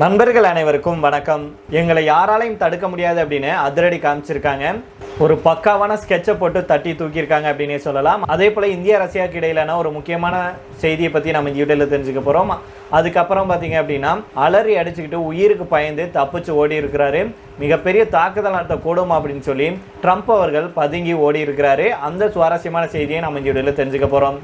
நண்பர்கள் அனைவருக்கும் வணக்கம். எங்களை யாராலையும் தடுக்க முடியாது அப்படின்னு அதிரடி காமிச்சிருக்காங்க. ஒரு பக்காவான ஸ்கெட்சை போட்டு தட்டி தூக்கியிருக்காங்க அப்படின்னே சொல்லலாம். அதே போல் இந்தியா ரஷ்யாவுக்கு இடையிலான ஒரு முக்கியமான செய்தியை பற்றி நம்ம இந்த வீடியோவில் தெரிஞ்சுக்க போகிறோம். அதுக்கப்புறம் பார்த்தீங்க அப்படின்னா அலறி அடிச்சுக்கிட்டு உயிருக்கு பயந்து தப்பிச்சு ஓடி இருக்கிறாரு. மிகப்பெரிய தாக்குதல் நடத்தக்கூடும் அப்படின்னு சொல்லி ட்ரம்ப் அவர்கள் பதுங்கி ஓடி இருக்கிறாரு. அந்த சுவாரஸ்யமான செய்தியை நம்ம இந்த வீடியோவில் தெரிஞ்சுக்க போகிறோம்.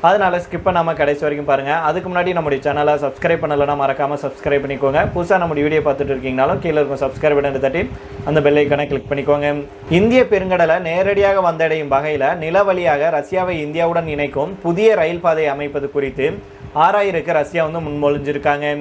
அதனால் ஸ்கிப் பண்ணாமல் கடைசி வரைக்கும் பாருங்கள். அதுக்கு முன்னாடி நம்முடைய சேனலை சப்ஸ்கிரைப் பண்ணலைன்னா மறக்காமல் சப்ஸ்கிரைப் பண்ணிக்கோங்க. புதுசாக நம்முடைய வீடியோ பார்த்துட்டு இருக்கீங்கனாலும் கீழே இருக்கும் சப்ஸ்கிரைப் பட்டன் தட்டி அந்த பெல் ஐக்கானை கிளிக் பண்ணிக்கோங்க. இந்திய பெருங்கடலை நேரடியாக வந்தடையும் வகையில் நில வழியாக ரஷ்யாவை இந்தியாவுடன் இணைக்கும் புதிய ரயில் பாதை அமைப்பது குறித்து ஆராயிருக்கு ரஷ்யா முன்மொழிஞ்சிருக்காங்க.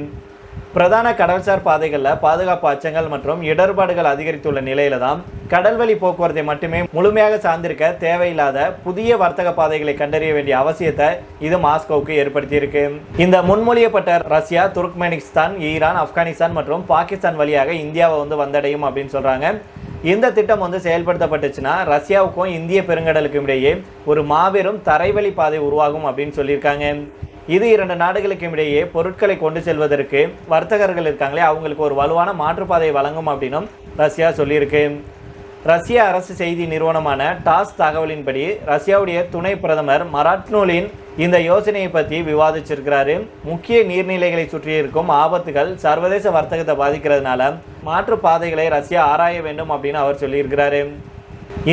பிரதான கடல்சார் பாதைகளில் பாதுகாப்பு அச்சங்கள் மற்றும் இடர்பாடுகள் அதிகரித்துள்ள நிலையில தான் கடல்வழி போக்குவரத்தை மட்டுமே முழுமையாக சார்ந்திருக்க தேவையில்லாத புதிய வர்த்தக பாதைகளை கண்டறிய வேண்டிய அவசியத்தை இது மாஸ்கோவுக்கு ஏற்படுத்தியிருக்கு. இந்த முன்மொழியப்பட்ட ரஷ்யா, துர்க்மெனிஸ்தான், ஈரான், ஆப்கானிஸ்தான் மற்றும் பாகிஸ்தான் வழியாக இந்தியாவை வந்தடையும் அப்படின்னு சொல்றாங்க. இந்த திட்டம் செயல்படுத்தப்பட்டுச்சுன்னா ரஷ்யாவுக்கும் இந்திய பெருங்கடலுக்கும் இடையே ஒரு மாபெரும் தரைவழி பாதை உருவாகும் அப்படின்னு சொல்லியிருக்காங்க. இது இரண்டு நாடுகளுக்கும் இடையே பொருட்களை கொண்டு செல்வதற்கு வர்த்தகர்கள் இருக்காங்களே அவங்களுக்கு ஒரு வலுவான மாற்றுப்பாதையை வழங்கும் அப்படின்னும் ரஷ்யா சொல்லியிருக்கு. ரஷ்ய அரசு செய்தி நிறுவனமான டாஸ் தகவலின்படி ரஷ்யாவுடைய துணை பிரதமர் மராட்னோலின் இந்த யோசனையை பற்றி விவாதிச்சிருக்கிறாரு. முக்கிய நீர்நிலைகளை சுற்றி இருக்கும் ஆபத்துகள் சர்வதேச வர்த்தகத்தை பாதிக்கிறதுனால மாற்றுப்பாதைகளை ரஷ்யா ஆராய வேண்டும் அப்படின்னு அவர் சொல்லியிருக்கிறாரு.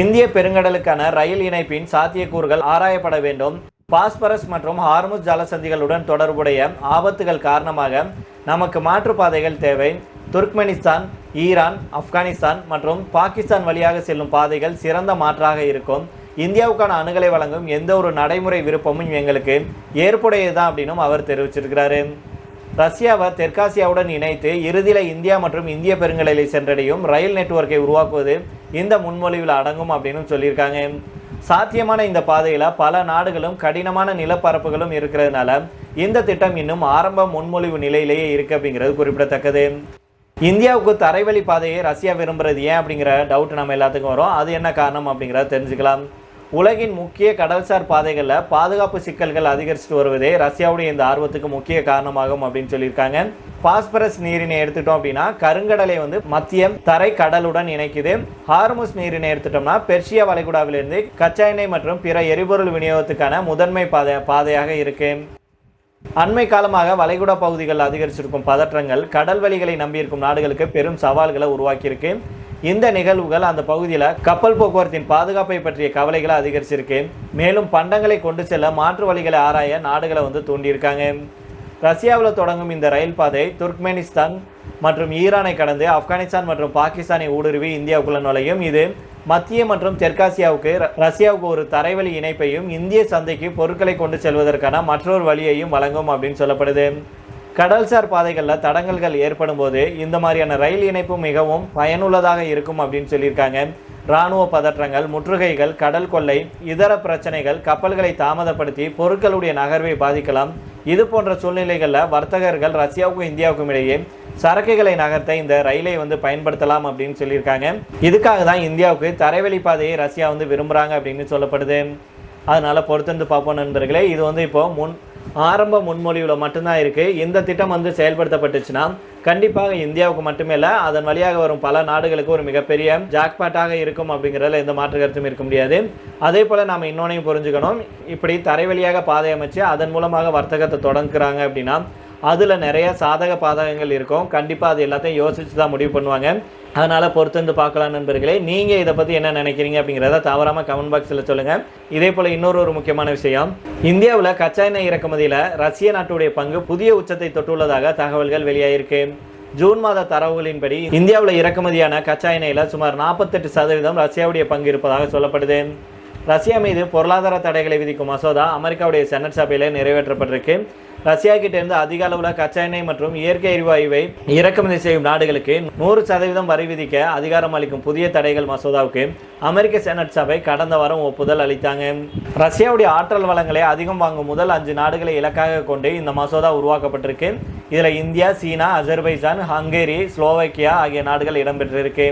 இந்திய பெருங்கடலுக்கான ரயில் இணைப்பின் சாத்தியக்கூறுகள் ஆராயப்பட வேண்டும். பாஸ்பரஸ் மற்றும் ஹார்முஸ் ஜலசந்திகளுடன் தொடர்புடைய ஆபத்துகள் காரணமாக நமக்கு மாற்றுப்பாதைகள் தேவை. துர்க்மெனிஸ்தான், ஈரான், ஆப்கானிஸ்தான் மற்றும் பாகிஸ்தான் வழியாக செல்லும் பாதைகள் சிறந்த மாற்றாக இருக்கும். இந்தியாவுக்கான அணுகலை வழங்கும் எந்த ஒரு நடைமுறை விருப்பமும் எங்களுக்கு ஏற்புடையதுதான் அப்படின்னும் அவர் தெரிவிச்சிருக்கிறாரு. ரஷ்யாவை தெற்காசியாவுடன் இணைத்து இறுதியில் இந்தியா மற்றும் இந்திய பெருங்கடலை சென்றடையும் ரயில் நெட்வொர்க்கை உருவாக்குவது இந்த முன்மொழிவில் அடங்கும் அப்படின்னு சொல்லியிருக்காங்க. சாத்தியமான இந்த பாதையில் பல நாடுகளும் கடினமான நிலப்பரப்புகளும் இருக்கிறதுனால இந்த திட்டம் இன்னும் ஆரம்ப முன்மொழிவு நிலையிலேயே இருக்கு அப்படிங்கிறது குறிப்பிடத்தக்கது. இந்தியாவுக்கு தரைவழி பாதையை ரஷ்யா விரும்புறது ஏன் அப்படிங்கிற டவுட் நம்ம எல்லாத்துக்கும் வரும். அது என்ன காரணம் அப்படிங்கிறத தெரிஞ்சுக்கலாம். உலகின் முக்கிய கடல்சார் பாதைகளில் பாதுகாப்பு சிக்கல்கள் அதிகரிச்சுட்டு வருவதே ரஷ்யாவுடைய இந்த ஆர்வத்துக்கு முக்கிய காரணமாகும் அப்படின்னு சொல்லியிருக்காங்க. பாஸ்பரஸ் நீரினை எடுத்துட்டோம் அப்படின்னா கருங்கடலை மத்திய தரை கடலுடன் இணைக்குது. ஹார்முஸ் நீரினை எடுத்துட்டோம்னா பெர்ஷியா வளைகுடாவிலிருந்து கச்சா எண்ணெய் மற்றும் பிற எரிபொருள் விநியோகத்துக்கான முதன்மை பாதையாக இருக்கு. அண்மை காலமாக வளைகுடா பகுதிகளில் அதிகரிச்சிருக்கும் பதற்றங்கள் கடல் வழிகளை நம்பியிருக்கும் நாடுகளுக்கு பெரும் சவால்களை உருவாக்கியிருக்கு. இந்த நிகழ்வுகள் அந்த பகுதியில் கப்பல் போக்குவரத்தின் பாதுகாப்பை பற்றிய கவலைகளை அதிகரிச்சிருக்கு. மேலும் பண்டங்களை கொண்டு செல்ல மாற்று வழிகளை ஆராய நாடுகளை தூண்டியிருக்காங்க. ரஷ்யாவில் தொடங்கும் இந்த ரயில் பாதை துர்க்மெனிஸ்தான் மற்றும் ஈரானை கடந்து ஆப்கானிஸ்தான் மற்றும் பாகிஸ்தானை ஊடுருவி இந்தியாவுக்குள்ள நுழையும். இது மத்திய மற்றும் தெற்காசியாவுக்கு ரஷ்யாவுக்கு ஒரு தரைவழி இணைப்பையும் இந்திய சந்தைக்கு பொருட்களை கொண்டு செல்வதற்கான மற்றொரு வழியையும் வழங்கும் அப்படின்னு சொல்லப்படுது. கடல்சார் பாதைகளில் தடங்கல்கள் ஏற்படும் போது இந்த மாதிரியான ரயில் இணைப்பு மிகவும் பயனுள்ளதாக இருக்கும் அப்படின்னு சொல்லியிருக்காங்க. இராணுவ பதற்றங்கள், முற்றுகைகள், கடல் கொள்ளை, இதர பிரச்சனைகள் கப்பல்களை தாமதப்படுத்தி பொருட்களுடைய நகர்வை பாதிக்கலாம். இது போன்ற சூழ்நிலைகளில் வர்த்தகர்கள் ரஷ்யாவுக்கும் இந்தியாவுக்கும் இடையே சரக்குகளை நகர்த்த இந்த ரயிலை பயன்படுத்தலாம் அப்படின்னு சொல்லியிருக்காங்க. இதுக்காக தான் இந்தியாவுக்கு தரைவழி பாதையை ரஷ்யா விரும்புகிறாங்க அப்படின்னு சொல்லப்படுது. அதனால பொறுத்திருந்து பார்ப்போம் நண்பர்களே. இது இப்போ ஆரம்ப முன்மொழிவில் மட்டும்தான் இருக்குது. இந்த திட்டம் செயல்படுத்தப்பட்டுச்சுன்னா கண்டிப்பாக இந்தியாவுக்கு மட்டுமே இல்லை, அதன் வழியாக வரும் பல நாடுகளுக்கு ஒரு மிகப்பெரிய ஜாக்பாட்டாக இருக்கும் அப்படிங்கிறதுல எந்த மாற்று கருத்தும் இருக்க முடியாது. அதே போல் நாம் இன்னொன்னையும் புரிஞ்சுக்கணும். இப்படி தரை வழியாக பாதை அமைச்சு அதன் மூலமாக வர்த்தகத்தை தொடங்குறாங்க அப்படின்னா அதில் நிறைய சாதக பாதகங்கள் இருக்கும். கண்டிப்பாக அது எல்லாத்தையும் யோசித்து தான் முடிவு பண்ணுவாங்க. அதனால் பொறுத்திருந்து பார்க்கலாம் நண்பர்களே. நீங்கள் இதை பற்றி என்ன நினைக்கிறீங்க அப்படிங்கிறத தவறாமல் கமெண்ட் பாக்ஸில் சொல்லுங்கள். இதே போல் இன்னொரு முக்கியமான விஷயம், இந்தியாவில் கச்சா எண்ணெய் இறக்குமதியில் ரஷ்ய நாட்டுடைய பங்கு புதிய உச்சத்தை தொட்டுள்ளதாக தகவல்கள் வெளியாகிருக்கு. ஜூன் மாத தரவுகளின்படி இந்தியாவில் இறக்குமதியான கச்சா எண்ணெயில் சுமார் 48% ரஷ்யாவுடைய பங்கு இருப்பதாக சொல்லப்படுது. ரஷ்யா மீது பொருளாதார தடைகளை விதிக்கும் மசோதா அமெரிக்காவுடைய செனட் சபையில் நிறைவேற்றப்பட்டிருக்கு. ரஷ்யா கிட்டேருந்து அதிக அளவில் கச்சா எண்ணெய் மற்றும் இயற்கை எரிவாயுவை இறக்குமதி செய்யும் நாடுகளுக்கு 100% வரி விதிக்க அதிகாரம் அளிக்கும் புதிய தடைகள் மசோதாவுக்கு அமெரிக்க செனட் சபை கடந்த வாரம் ஒப்புதல் அளித்தாங்க. ரஷ்யாவுடைய ஆற்றல் வளங்களை அதிகம் வாங்கும் முதல் 5 நாடுகளை இலக்காக கொண்டு இந்த மசோதா உருவாக்கப்பட்டிருக்கு. இதில் இந்தியா, சீனா, அஜர்பைஜான், ஹங்கேரி, ஸ்லோவாக்கியா ஆகிய நாடுகள் இடம்பெற்றிருக்கு.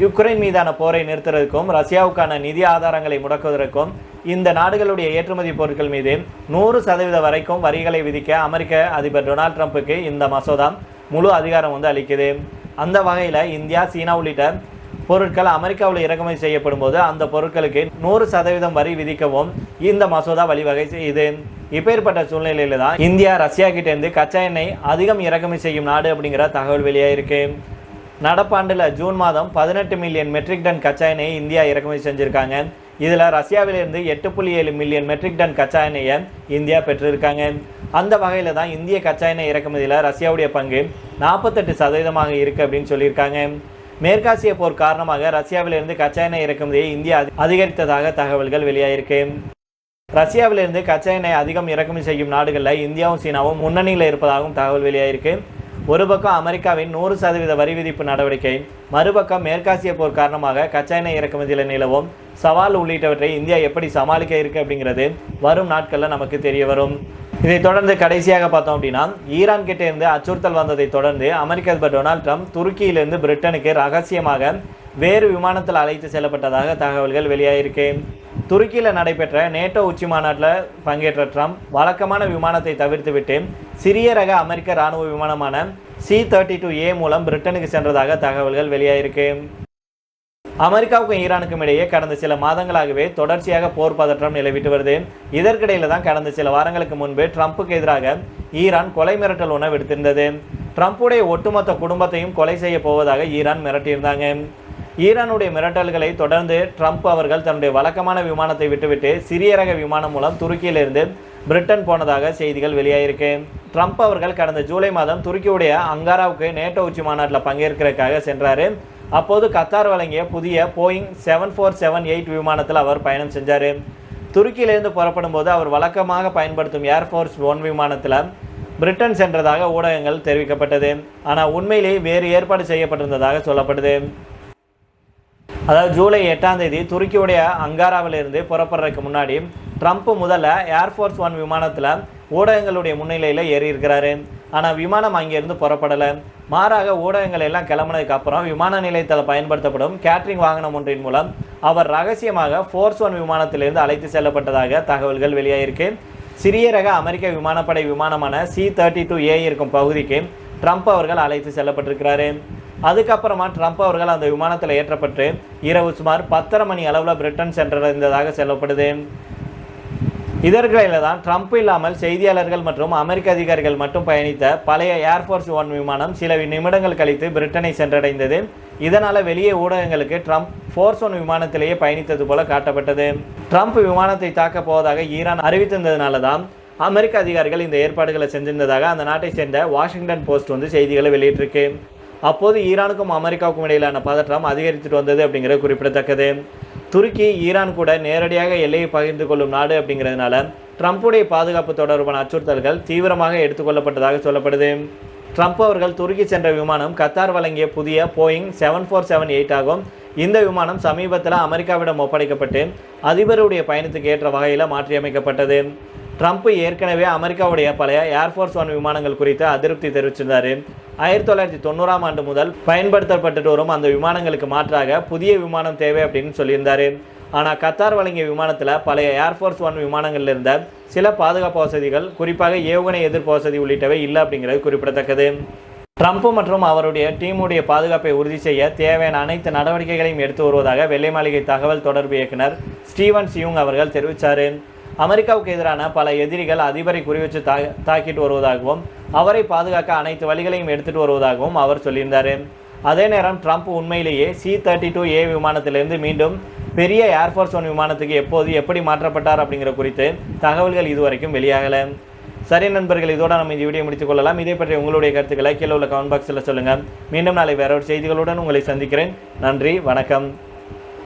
யுக்ரைன் மீதான போரை நிறுத்துவதற்கும் ரஷ்யாவுக்கான நிதி ஆதாரங்களை முடக்குவதற்கும் இந்த நாடுகளுடைய ஏற்றுமதி பொருட்கள் மீது 100% வரைக்கும் வரிகளை விதிக்க அமெரிக்க அதிபர் டொனால்ட் ட்ரம்புக்கு இந்த மசோதா முழு அதிகாரம் வந்து அளிக்குது. அந்த வகையில் இந்தியா, சீனா உள்ளிட்ட பொருட்கள் அமெரிக்காவில் இறக்குமதி செய்யப்படும் போது அந்த பொருட்களுக்கு 100% வரி விதிக்கவும் இந்த மசோதா வழிவகை செய்யுது. இப்பேற்பட்ட சூழ்நிலையில தான் இந்தியா ரஷ்யா கிட்டேருந்து கச்சா எண்ணெய் அதிகம் இறக்குமதி செய்யும் நாடு அப்படிங்கிற தகவல் வெளியாயிருக்கு. நடப்பாண்டில் ஜூன் மாதம் 18 மில்லியன் மெட்ரிக் டன் கச்சா எண்ணெயை இந்தியா இறக்குமதி செஞ்சுருக்காங்க. இதில் ரஷ்யாவிலிருந்து 8.7 மில்லியன் மெட்ரிக் டன் கச்சா எண்ணெயை இந்தியா பெற்றிருக்காங்க. அந்த வகையில் தான் இந்திய கச்சா எண்ணெய் இறக்குமதியில் ரஷ்யாவுடைய பங்கு 48% இருக்குது அப்படின்னு சொல்லியிருக்காங்க. மேற்காசிய போர் காரணமாக ரஷ்யாவிலிருந்து கச்சா எண்ணெய் இறக்குமதியை இந்தியா அதிகரித்ததாக தகவல்கள் வெளியாயிருக்கு. ரஷ்யாவிலிருந்து கச்சா எண்ணெய் அதிகம் இறக்குமதி செய்யும் நாடுகளில் இந்தியாவும் சீனாவும் முன்னணியில் இருப்பதாகவும் தகவல் வெளியாயிருக்கு. ஒரு பக்கம் அமெரிக்காவின் 100% வரி விதிப்பு நடவடிக்கை, மறுபக்கம் மேற்காசிய போர் காரணமாக கச்சா எண்ணெய் இறக்குமதியில் நிலவும் சவால் உள்ளிட்டவற்றை இந்தியா எப்படி சமாளிக்க இருக்கு அப்படிங்கிறது வரும் நாட்களில் நமக்கு தெரிய வரும். இதை தொடர்ந்து கடைசியாக பார்த்தோம் அப்படின்னா, ஈரான் கிட்டே இருந்து அச்சுறுத்தல் வந்ததை தொடர்ந்து அமெரிக்க அதிபர் டொனால்ட் ட்ரம்ப் துருக்கியிலிருந்து பிரிட்டனுக்கு ரகசியமாக வேறு விமானத்தில் அழைத்து செல்லப்பட்டதாக தகவல்கள் வெளியாயிருக்கு. துருக்கியில் நடைபெற்ற நேட்டோ உச்சி மாநாட்டில் பங்கேற்ற ட்ரம்ப் வழக்கமான விமானத்தை தவிர்த்துவிட்டு சிறிய ரக அமெரிக்க இராணுவ விமானமான C-32A மூலம் பிரிட்டனுக்கு சென்றதாக தகவல்கள் வெளியாயிருக்கு. அமெரிக்காவுக்கும் ஈரானுக்கும் இடையே கடந்த சில மாதங்களாகவே தொடர்ச்சியாக போர் பதற்றம் நிலவிட்டு வருது. இதற்கிடையில தான் கடந்த சில வாரங்களுக்கு முன்பு ட்ரம்புக்கு எதிராக ஈரான் கொலை மிரட்டல் ஒன்று விடுத்திருந்தது. ட்ரம்புடைய ஒட்டுமொத்த குடும்பத்தையும் கொலை செய்ய போவதாக ஈரான் மிரட்டியிருந்தாங்க. ஈரானுடைய மிரட்டல்களை தொடர்ந்து ட்ரம்ப் அவர்கள் தன்னுடைய வழக்கமான விமானத்தை விட்டுவிட்டு சிறிய ரக விமானம் மூலம் துருக்கியிலிருந்து பிரிட்டன் போனதாக செய்திகள் வெளியாயிருக்கு. ட்ரம்ப் அவர்கள் கடந்த ஜூலை மாதம் துருக்கியுடைய அங்காராவுக்கு நேட்டோ உச்சி மாநாட்டில் பங்கேற்கிறதுக்காக சென்றார். அப்போது கத்தார் வழங்கிய புதிய போயிங் 7478 விமானத்தில் அவர் பயணம் செஞ்சார். துருக்கியிலிருந்து புறப்படும் போது அவர் வழக்கமாக பயன்படுத்தும் ஏர்ஃபோர்ஸ் 1 விமானத்தில் பிரிட்டன் சென்றதாக ஊடகங்கள் தெரிவிக்கப்பட்டது. ஆனால் உண்மையிலேயே வேறு ஏற்பாடு செய்யப்பட்டிருந்ததாக சொல்லப்படுது. அதாவது ஜூலை 8ஆம் தேதி துருக்கியுடைய அங்காராவிலிருந்து புறப்படுறதுக்கு முன்னாடி ட்ரம்ப் முதல்ல ஏர்ஃபோர்ஸ் 1 விமானத்தில் ஊடகங்களுடைய முன்னிலையில் ஏறி இருக்கிறாரு. ஆனால் விமானம் அங்கேருந்து புறப்படலை. மாறாக ஊடகங்கள் எல்லாம் கிளம்புனதுக்கு அப்புறம் விமான நிலையத்தில் பயன்படுத்தப்படும் கேட்ரிங் வாகனம் ஒன்றின் மூலம் அவர் ரகசியமாக ஃபோர்ஸ் 1 விமானத்திலிருந்து அழைத்து செல்லப்பட்டதாக தகவல்கள் வெளியாயிருக்கு. சிறிய ரக அமெரிக்க விமானப்படை விமானமான C-32A இருக்கும் பகுதிக்கு ட்ரம்ப் அவர்கள் அழைத்து செல்லப்பட்டிருக்கிறாரு. அதுக்கப்புறமா ட்ரம்ப் அவர்கள் அந்த விமானத்தில் ஏற்றப்பட்டு இரவு சுமார் 10:30 மணி அளவில் பிரிட்டன் சென்றடைந்ததாக சொல்லப்படுது. இதற்கிடையில் தான் ட்ரம்ப் இல்லாமல் செய்தியாளர்கள் மற்றும் அமெரிக்க அதிகாரிகள் மட்டும் பயணித்த பழைய ஏர்ஃபோர்ஸ் 1 விமானம் சில நிமிடங்கள் கழித்து பிரிட்டனை சென்றடைந்தது. இதனால் வெளியே ஊடகங்களுக்கு ட்ரம்ப் ஃபோர்ஸ் 1 விமானத்திலேயே பயணித்தது போல காட்டப்பட்டது. ட்ரம்ப் விமானத்தை தாக்கப் போவதாக ஈரான் அறிவித்திருந்ததுனால தான் அமெரிக்க அதிகாரிகள் இந்த ஏற்பாடுகளை செஞ்சிருந்ததாக அந்த நாட்டை சேர்ந்த வாஷிங்டன் போஸ்ட் வந்து செய்திகளை வெளியிட்டிருக்கு. அப்போது ஈரானுக்கும் அமெரிக்காவுக்கும் இடையிலான பதற்றம் அதிகரித்துட்டு வந்தது அப்படிங்கிறது குறிப்பிடத்தக்கது. துருக்கி ஈரான் கூட நேரடியாக எல்லையை பகிர்ந்து கொள்ளும் நாடு அப்படிங்கிறதுனால ட்ரம்ப்புடைய பாதுகாப்பு தொடர்பான அச்சுறுத்தல்கள் தீவிரமாக எடுத்துக்கொள்ளப்பட்டதாக சொல்லப்படுது. ட்ரம்ப் அவர்கள் துருக்கி சென்ற விமானம் கத்தார் வழங்கிய புதிய போயிங் 7478 ஆகும். இந்த விமானம் சமீபத்தில் அமெரிக்காவிடம் ஒப்படைக்கப்பட்டு அதிபருடைய பயணத்துக்கு ஏற்ற வகையில் மாற்றியமைக்கப்பட்டது. ட்ரம்ப் ஏற்கனவே அமெரிக்காவுடைய பழைய ஏர்ஃபோர்ஸ் 1 விமானங்கள் குறித்து அதிருப்தி தெரிவிச்சிருந்தார். 1990ஆம் ஆண்டு முதல் பயன்படுத்தப்பட்டு வரும் அந்த விமானங்களுக்கு மாற்றாக புதிய விமானம் தேவை அப்படின்னு சொல்லியிருந்தார். ஆனால் கத்தார் வழங்கிய விமானத்தில் பழைய ஏர்ஃபோர்ஸ் 1 விமானங்களில் இருந்த சில பாதுகாப்பு வசதிகள், குறிப்பாக ஏவுகணை எதிர்ப்பு வசதி உள்ளிட்டவை இல்லை அப்படிங்கிறது குறிப்பிடத்தக்கது. ட்ரம்ப் மற்றும் அவருடைய டீமுடைய பாதுகாப்பை உறுதி செய்ய தேவையான அனைத்து நடவடிக்கைகளையும் எடுத்து வருவதாக வெள்ளை மாளிகை தகவல் தொடர்பு இயக்குனர் ஸ்டீவன் சியூங் அவர்கள் தெரிவித்தார். அமெரிக்காவுக்கு எதிரான பல எதிரிகள் அதிபரை குறிவச்சு தாக்கிட்டு வருவதாகவும் அவரை பாதுகாக்க அனைத்து வழிகளையும் எடுத்துட்டு வருவதாகவும் அவர் சொல்லியிருந்தார். அதே நேரம் ட்ரம்ப் உண்மையிலேயே C-32A விமானத்திலிருந்து மீண்டும் பெரிய ஏர்ஃபோர்ஸ் 1 விமானத்துக்கு எப்போது எப்படி மாற்றப்பட்டார் அப்படிங்கிற குறித்து தகவல்கள் இதுவரைக்கும் வெளியாகலை. சரி நண்பர்கள், இதோட நம்ம இந்த வீடியோ முடித்துக் கொள்ளலாம். இதை பற்றி உங்களுடைய கருத்துக்களை கீழே உள்ள கமெண்ட் பாக்ஸில் சொல்லுங்கள். மீண்டும் நாளை வேற ஒரு செய்திகளுடன் உங்களை சந்திக்கிறேன். நன்றி, வணக்கம்.